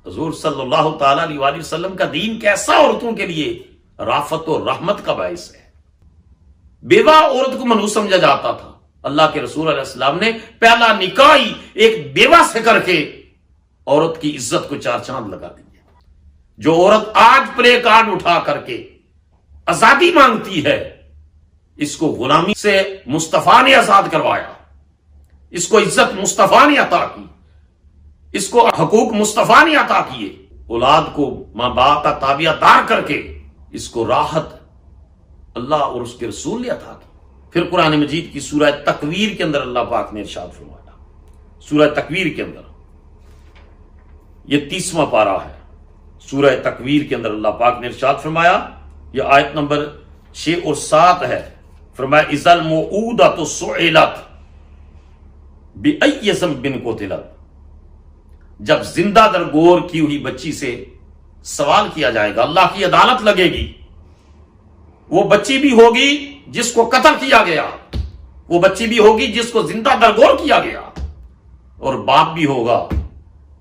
حضور صلی اللہ تعالی علیہ وآلہ وسلم کا دین کیسا عورتوں کے لیے رافت و رحمت کا باعث ہے۔ بیوہ عورت کو منحوس سمجھا جاتا تھا، اللہ کے رسول علیہ السلام نے پہلا نکاح ہی ایک بیوہ سے کر کے عورت کی عزت کو چار چاند لگا دیا۔ جو عورت آج پلے کارڈ اٹھا کر کے آزادی مانگتی ہے، اس کو غلامی سے مصطفیٰ نے آزاد کروایا، اس کو عزت مصطفیٰ نے عطا کی، اس کو حقوق مصطفیٰ نے عطا کیے۔ اولاد کو ماں باپ کا تابعہ دار کر کے اس کو راحت اللہ اور اس کے رسول نے عطا کی۔ پھر قرآن مجید کی سورہ تکویر کے اندر اللہ پاک نے ارشاد فرمایا، سورہ تکویر کے اندر یہ 30واں پارہ ہے، سورہ تکویر کے اندر اللہ پاک نے ارشاد فرمایا، یہ آیت نمبر 6 اور 7 ہے۔ فرمایا اذا الموءودۃ سئلت بأی ذنب قتلت، جب زندہ درگور کی ہوئی بچی سے سوال کیا جائے گا، اللہ کی عدالت لگے گی، وہ بچی بھی ہوگی جس کو قتل کیا گیا، وہ بچی بھی ہوگی جس کو زندہ درگور کیا گیا، اور باپ بھی ہوگا۔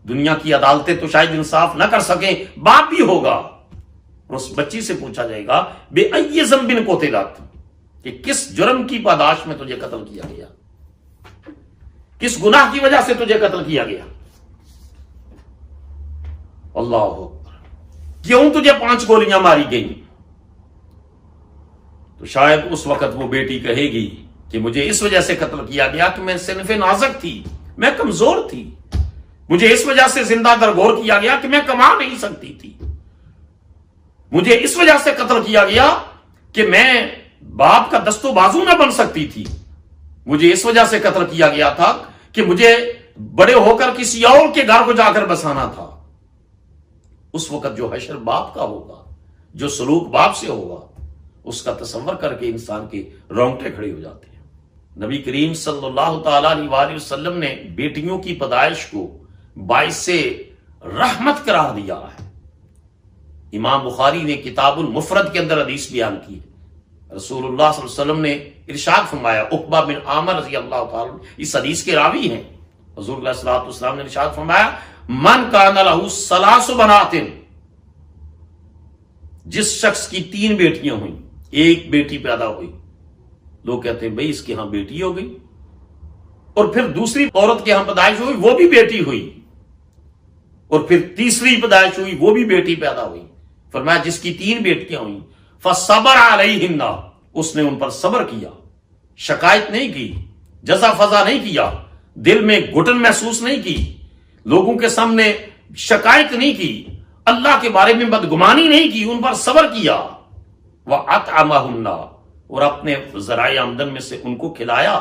دنیا کی عدالتیں تو شاید انصاف نہ کر سکیں، باپ بھی ہوگا، اور اس بچی سے پوچھا جائے گا بأی ذنب قتلت، کہ کس جرم کی پاداش میں تجھے قتل کیا گیا، کس گناہ کی وجہ سے تجھے قتل کیا گیا۔ اللہ اکبر، کیوں تجھے 5 گولیاں ماری گئیں؟ تو شاید اس وقت وہ بیٹی کہے گی کہ مجھے اس وجہ سے قتل کیا گیا کہ میں صنف نازک تھی، میں کمزور تھی، مجھے اس وجہ سے زندہ درگور کیا گیا کہ میں کما نہیں سکتی تھی، مجھے اس وجہ سے قتل کیا گیا کہ میں باپ کا دست و بازو نہ بن سکتی تھی، مجھے اس وجہ سے قتل کیا گیا تھا کہ مجھے بڑے ہو کر کسی اور کے گھر کو جا کر بسانا تھا۔ اس وقت جو حشر باپ کا ہوگا، جو سلوک باپ سے ہوگا، اس کا تصور کر کے انسان کے رونگٹے کھڑے ہو جاتے ہیں۔ نبی کریم صلی اللہ تعالی علیہ وآلہ وسلم نے بیٹیوں کی پیدائش کو باعث رحمت قرار دیا ہے۔ امام بخاری نے کتاب المفرد کے اندر حدیث بیان کی ہے، رسول اللہ صلی اللہ علیہ وسلم نے ارشاد فرمایا، عقبہ بن عامر رضی اللہ تعالی اس حدیث کے راوی ہیں، حضور علیہ الصلوۃ والسلام نے ارشاد فرمایا، من کان لہ 3 بنات، جس شخص کی 3 بیٹیاں ہوئیں، ایک بیٹی پیدا ہوئی، لوگ کہتے ہیں بھئی اس کے ہاں بیٹی ہو گئی، اور پھر دوسری عورت کے ہاں پیدائش ہوئی، وہ بھی بیٹی ہوئی، اور پھر تیسری پیدائش ہوئی، وہ بھی بیٹی پیدا ہوئی۔ فرمایا جس کی 3 بیٹیاں ہوئیں، فصبر علیہن، اس نے ان پر صبر کیا، شکایت نہیں کی، جزا فضا نہیں کیا، دل میں گھٹن محسوس نہیں کی، لوگوں کے سامنے شکایت نہیں کی، اللہ کے بارے میں بدگمانی نہیں کی، ان پر صبر کیا، وَأَطْعَمَهُنَّ، اور اپنے ذرائع آمدن میں سے ان کو کھلایا،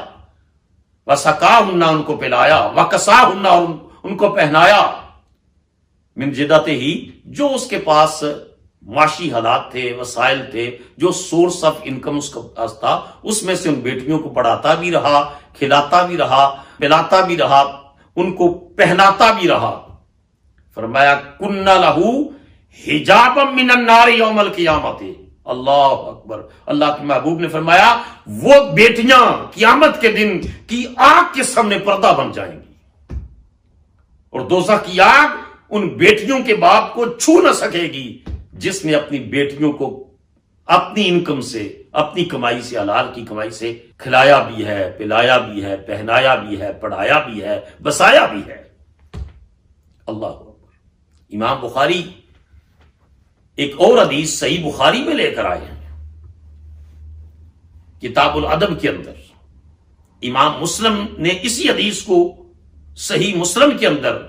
وَسَقَاهُنَّ، ان کو پلایا، وَكَسَاهُنَّ، اور ان کو پہنایا، من جدتہ ہی، جو اس کے پاس معاشی حالات تھے، وسائل تھے، جو سورس آف انکم اس کا پاس تھا، اس میں سے ان بیٹیوں کو پڑھاتا بھی رہا، کھلاتا بھی رہا، پلاتا بھی رہا، ان کو پہناتا بھی رہا۔ فرمایا کُنَّ لَهُ حِجَابًا مِّنَ النَّارِ یوم القیامۃ، اللہ اکبر، اللہ کے محبوب نے فرمایا وہ بیٹیاں قیامت کے دن کی آگ کے سامنے پردہ بن جائیں گی، اور دوزخ کی آگ ان بیٹیوں کے باپ کو چھو نہ سکے گی جس نے اپنی بیٹیوں کو اپنی انکم سے، اپنی کمائی سے، حلال کی کمائی سے کھلایا بھی ہے، پلایا بھی ہے، پہنایا بھی ہے، پڑھایا بھی ہے، بسایا بھی ہے۔ اللہ اکبر۔ امام بخاری ایک اور حدیث صحیح بخاری میں لے کر آئے ہیں، کتاب الادب کے اندر۔ امام مسلم نے اسی حدیث کو صحیح مسلم کے اندر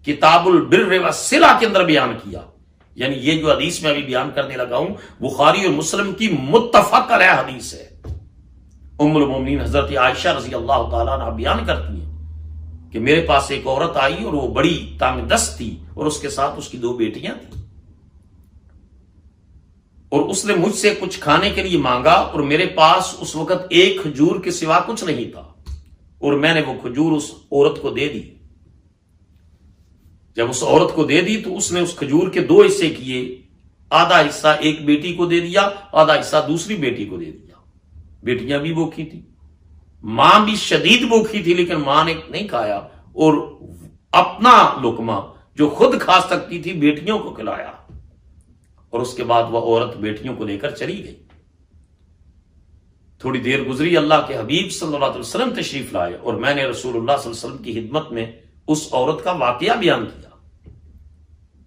کتاب البر والصلہ کے اندر بیان کیا، یعنی یہ جو حدیث میں ابھی بیان کرنے لگا ہوں بخاری اور مسلم کی متفق علیہ حدیث ہے۔ ام المومنین حضرت عائشہ رضی اللہ تعالیٰ عنہ بیان کرتی ہیں کہ میرے پاس ایک عورت آئی اور وہ بڑی تنگ دست تھی، اور اس کے ساتھ اس کی 2 بیٹیاں تھیں، اور اس نے مجھ سے کچھ کھانے کے لیے مانگا، اور میرے پاس اس وقت ایک کھجور کے سوا کچھ نہیں تھا، اور میں نے وہ کھجور اس عورت کو دے دی۔ جب اس عورت کو دے دی تو اس نے اس کھجور کے 2 حصے کیے، آدھا حصہ ایک بیٹی کو دے دیا، آدھا حصہ دوسری بیٹی کو دے دیا۔ بیٹیاں بھی بھوکی تھی، ماں بھی شدید بھوکی تھی، لیکن ماں نے نہیں کھایا، اور اپنا لقمہ جو خود کھا سکتی تھی بیٹیوں کو کھلایا، اور اس کے بعد وہ عورت بیٹیوں کو لے کر چلی گئی۔ تھوڑی دیر گزری، اللہ کے حبیب صلی اللہ علیہ وسلم تشریف لائے، اور میں نے رسول اللہ صلی اللہ علیہ وسلم کی خدمت میں اس عورت کا واقعہ بیان کیا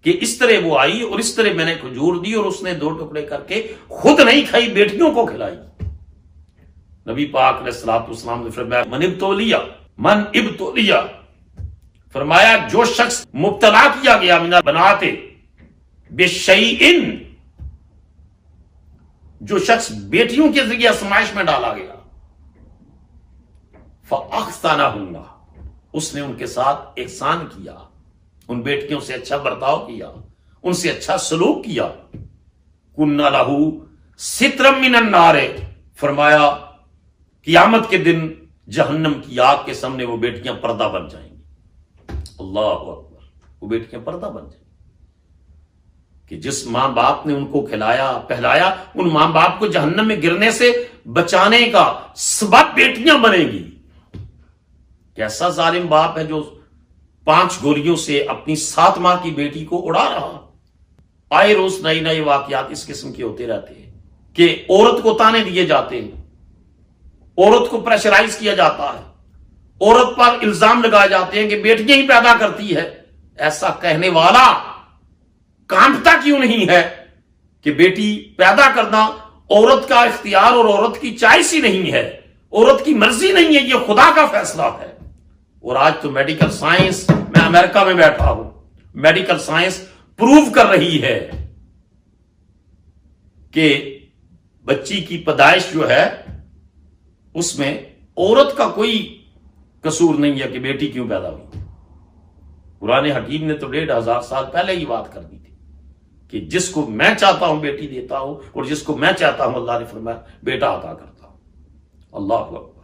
کہ اس طرح وہ آئی اور اس طرح میں نے کھجور دی اور اس نے 2 ٹکڑے کر کے خود نہیں کھائی، بیٹیوں کو کھلائی۔ نبی پاک علیہ الصلوۃ والسلام نے فرمایا من ابتلیا، فرمایا جو شخص مبتلا کیا گیا من البنات بشیء، جو شخص بیٹیوں کے ذریعے آزمائش میں ڈالا گیا، فاحسنہن، اس نے ان کے ساتھ احسان کیا، ان بیٹیوں سے اچھا برتاؤ کیا، ان سے اچھا سلوک کیا، کنا لہ سترا من النار، فرمایا قیامت کے دن جہنم کی آگ کے سامنے وہ بیٹیاں پردہ بن جائیں گی۔ اللہ اکبر، وہ بیٹیاں پردہ بن جائیں گی کہ جس ماں باپ نے ان کو کھلایا پہلایا، ان ماں باپ کو جہنم میں گرنے سے بچانے کا سبب بیٹیاں بنے گی۔ کیسا ظالم باپ ہے جو 5 گولیوں سے اپنی 7 ماہ کی بیٹی کو اڑا رہا۔ آئے روز نئے نئے واقعات اس قسم کے ہوتے رہتے ہیں کہ عورت کو تانے دیے جاتے ہیں، عورت کو پریشرائز کیا جاتا ہے، عورت پر الزام لگائے جاتے ہیں کہ بیٹیاں ہی پیدا کرتی ہے۔ ایسا کہنے والا کانپتا کیوں نہیں ہے کہ بیٹی پیدا کرنا عورت کا اختیار اور عورت کی چوائس ہی نہیں ہے، عورت کی مرضی نہیں ہے، یہ خدا کا فیصلہ ہے۔ اور آج تو میڈیکل سائنس، میں امریکہ میں بیٹھا ہوں، میڈیکل سائنس پروو کر رہی ہے کہ بچی کی پیدائش جو ہے اس میں عورت کا کوئی قصور نہیں ہے کہ بیٹی کیوں پیدا ہوئی۔ قرآن حکیم نے تو 1500 سال پہلے ہی بات کر دی تھی کہ جس کو میں چاہتا ہوں بیٹی دیتا ہوں، اور جس کو میں چاہتا ہوں اللہ نے فرمایا بیٹا عطا کرتا ہوں۔ اللہ اکبر۔